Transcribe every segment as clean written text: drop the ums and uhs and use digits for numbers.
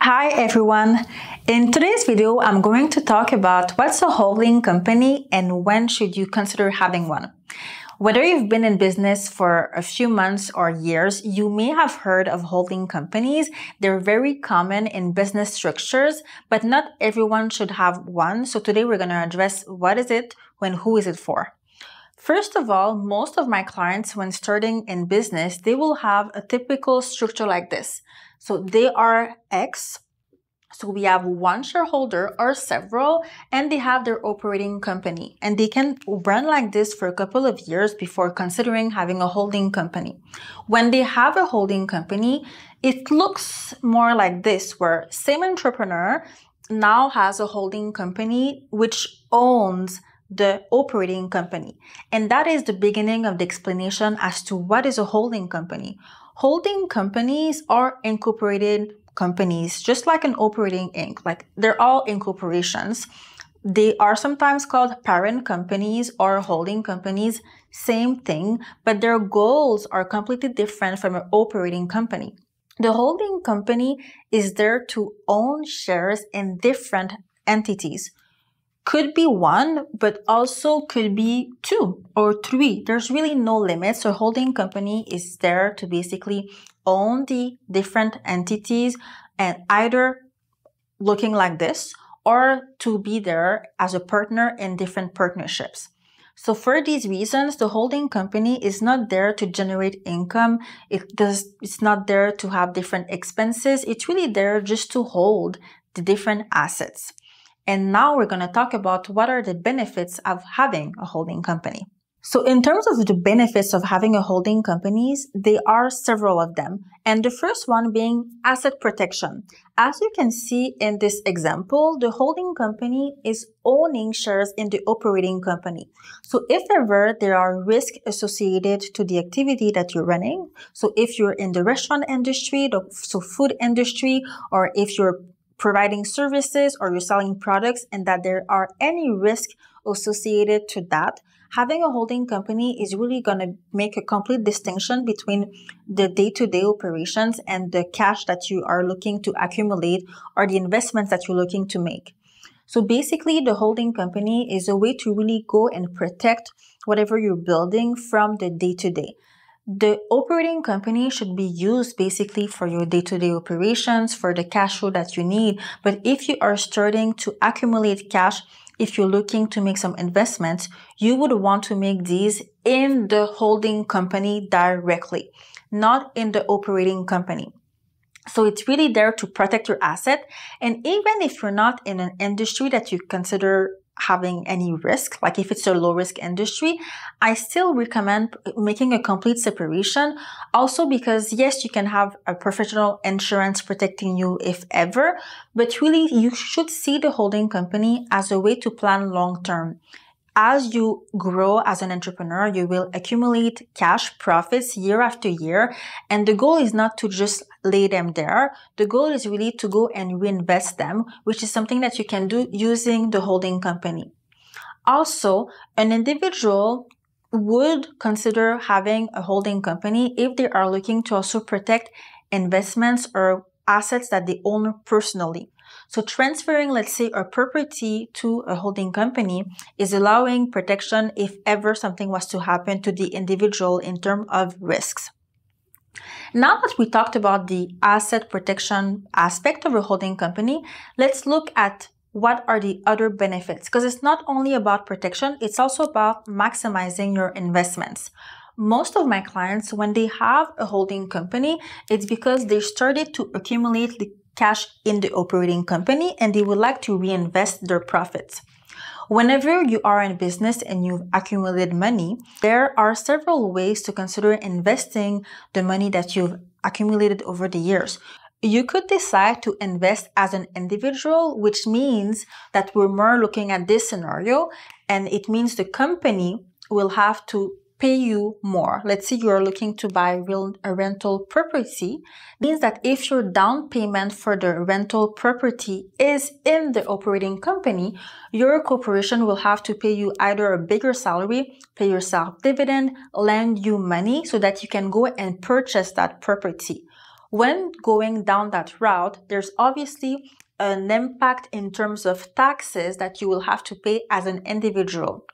Hi everyone! In today's video, I'm going to talk about what's a holding company and when should you consider having one. Whether you've been in business for a few months or years, you may have heard of holding companies. They're very common in business structures, but not everyone should have one. So today we're going to address what is it and who is it for. First of all, most of my clients, when starting in business, they will have a typical structure like this. So they are X. So we have one shareholder or several, and they have their operating company. And they can run like this for a couple of years before considering having a holding company. When they have a holding company, it looks more like this, where same entrepreneur now has a holding company which owns the operating company. And that is the beginning of the explanation as to what is a holding company. Holding companies are incorporated companies, just like an operating inc. Like they're all incorporations. They are sometimes called parent companies or holding companies, same thing, but their goals are completely different from an operating company. The holding company is there to own shares in different entities. Could be one, but also could be two or three. There's really no limit. So holding company is there to basically own the different entities and either looking like this or to be there as a partner in different partnerships. So for these reasons, the holding company is not there to generate income. It's not there to have different expenses. It's really there just to hold the different assets. And now we're going to talk about what are the benefits of having a holding company. So in terms of the benefits of having a holding companies, there are several of them. And the first one being asset protection. As you can see in this example, the holding company is owning shares in the operating company. So if ever there are risks associated to the activity that you're running, so if you're in the restaurant industry, so food industry, or if you're providing services or you're selling products and that there are any risk associated to that, having a holding company is really going to make a complete distinction between the day-to-day operations and the cash that you are looking to accumulate or the investments that you're looking to make. So basically, the holding company is a way to really go and protect whatever you're building from the day-to-day. The operating company should be used basically for your day-to-day operations, for the cash flow that you need. But if you are starting to accumulate cash, if you're looking to make some investments, you would want to make these in the holding company directly, not in the operating company. So it's really there to protect your asset. And even if you're not in an industry that you consider having any risk, like if it's a low risk industry, I still recommend making a complete separation. Also because yes, you can have a professional insurance protecting you if ever, but really you should see the holding company as a way to plan long term. As you grow as an entrepreneur, you will accumulate cash profits year after year. And the goal is not to just lay them there. The goal is really to go and reinvest them, which is something that you can do using the holding company. Also, an individual would consider having a holding company if they are looking to also protect investments or assets that they own personally. So transferring, let's say, a property to a holding company is allowing protection if ever something was to happen to the individual in terms of risks. Now that we talked about the asset protection aspect of a holding company, let's look at what are the other benefits, because it's not only about protection, it's also about maximizing your investments. Most of my clients, when they have a holding company, it's because they started to accumulate the cash in the operating company and they would like to reinvest their profits. Whenever you are in business and you've accumulated money, there are several ways to consider investing the money that you've accumulated over the years. You could decide to invest as an individual, which means that we're more looking at this scenario, and it means the company will have to pay you more. Let's say you're looking to buy a rental property. It means that if your down payment for the rental property is in the operating company, your corporation will have to pay you either a bigger salary, pay yourself dividend, lend you money so that you can go and purchase that property. When going down that route, there's obviously an impact in terms of taxes that you will have to pay as an individual.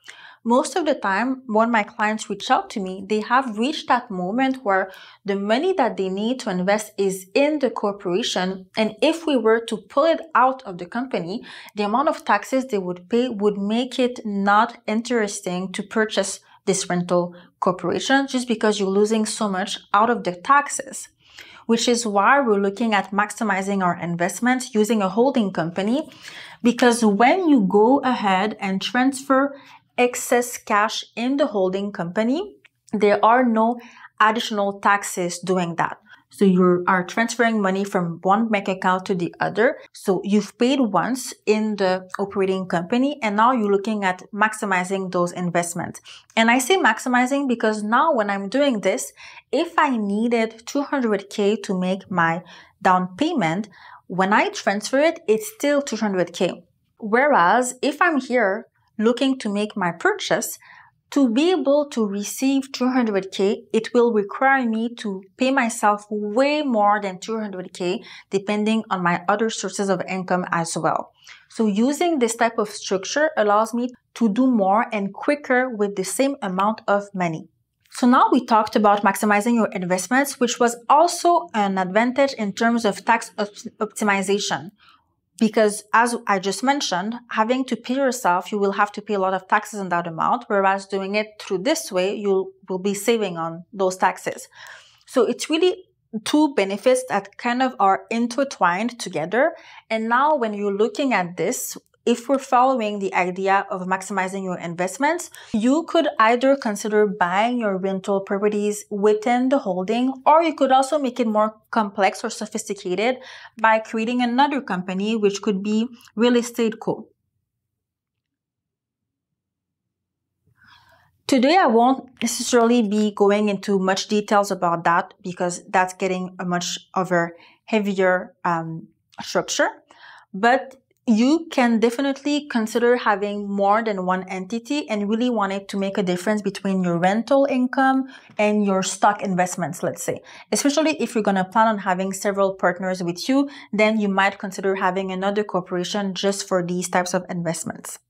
Most of the time, when my clients reach out to me, they have reached that moment where the money that they need to invest is in the corporation. And if we were to pull it out of the company, the amount of taxes they would pay would make it not interesting to purchase this rental corporation, just because you're losing so much out of the taxes. Which is why we're looking at maximizing our investments using a holding company, because when you go ahead and transfer excess cash in the holding company, there are no additional taxes doing that. So you are transferring money from one bank account to the other. So you've paid once in the operating company, and now you're looking at maximizing those investments. And I say maximizing because now when I'm doing this, if I needed 200K to make my down payment, when I transfer it, it's still 200K. Whereas if I'm here looking to make my purchase, to be able to receive 200K, it will require me to pay myself way more than 200K, depending on my other sources of income as well. So using this type of structure allows me to do more and quicker with the same amount of money. So now we talked about maximizing your investments, which was also an advantage in terms of tax optimization. Because as I just mentioned, having to pay yourself, you will have to pay a lot of taxes on that amount, whereas doing it through this way, you will be saving on those taxes. So it's really two benefits that kind of are intertwined together. And now when you're looking at this, if we're following the idea of maximizing your investments, you could either consider buying your rental properties within the holding, or you could also make it more complex or sophisticated by creating another company, which could be Real Estate Co. Today, I won't necessarily be going into much details about that because that's getting a much of a heavier structure, but you can definitely consider having more than one entity and really want it to make a difference between your rental income and your stock investments, let's say. Especially if you're going to plan on having several partners with you, then you might consider having another corporation just for these types of investments.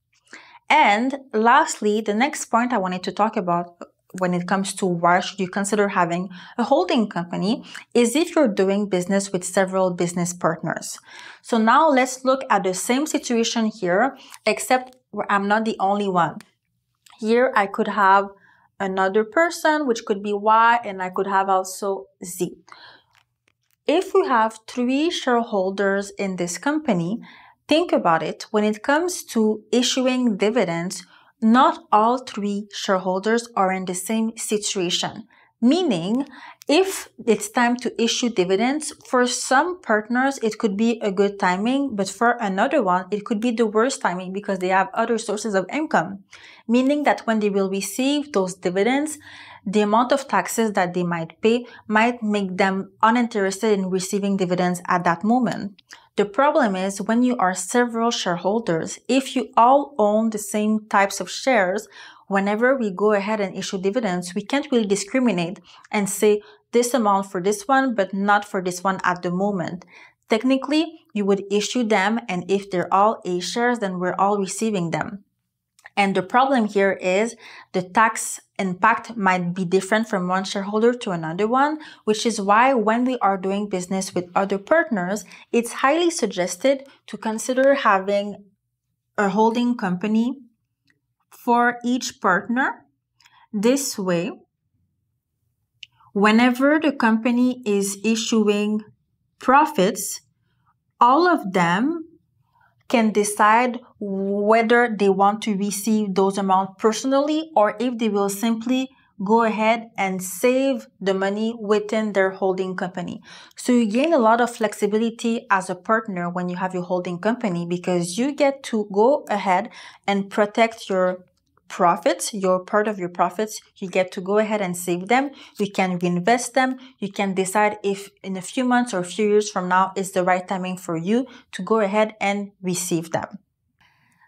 And lastly, the next point I wanted to talk about when it comes to why should you consider having a holding company is if you're doing business with several business partners. So now let's look at the same situation here, except I'm not the only one. Here I could have another person, which could be Y, and I could have also Z. If we have 3 shareholders in this company, think about it. When it comes to issuing dividends, not all 3 shareholders are in the same situation. Meaning, if it's time to issue dividends, for some partners, it could be a good timing, but for another one, it could be the worst timing because they have other sources of income. Meaning that when they will receive those dividends, the amount of taxes that they might pay might make them uninterested in receiving dividends at that moment. The problem is when you are several shareholders, if you all own the same types of shares, whenever we go ahead and issue dividends, we can't really discriminate and say this amount for this one, but not for this one at the moment. Technically, you would issue them, and if they're all A shares, then we're all receiving them. And the problem here is the tax impact might be different from one shareholder to another one, which is why when we are doing business with other partners, it's highly suggested to consider having a holding company for each partner. This way, whenever the company is issuing profits, all of them can decide whether they want to receive those amounts personally or if they will simply go ahead and save the money within their holding company. So you gain a lot of flexibility as a partner when you have your holding company because you get to go ahead and protect your profits, your part of your profits. You get to go ahead and save them. You can reinvest them. You can decide if in a few months or a few years from now is the right timing for you to go ahead and receive them.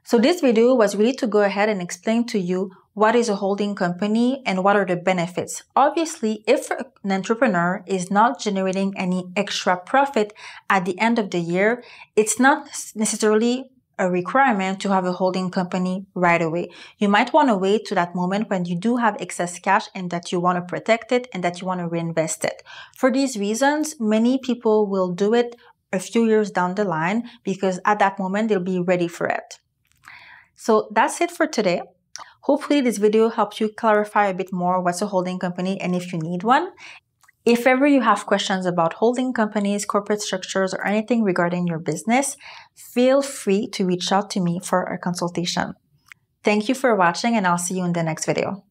So this video was really to go ahead and explain to you what is a holding company and what are the benefits. Obviously, if an entrepreneur is not generating any extra profit at the end of the year, it's not necessarily a requirement to have a holding company right away. You might want to wait to that moment when you do have excess cash and that you want to protect it and that you want to reinvest it. For these reasons, many people will do it a few years down the line because at that moment they'll be ready for it. So that's it for today. Hopefully this video helps you clarify a bit more what's a holding company and if you need one. If ever you have questions about holding companies, corporate structures, or anything regarding your business, feel free to reach out to me for a consultation. Thank you for watching, and I'll see you in the next video.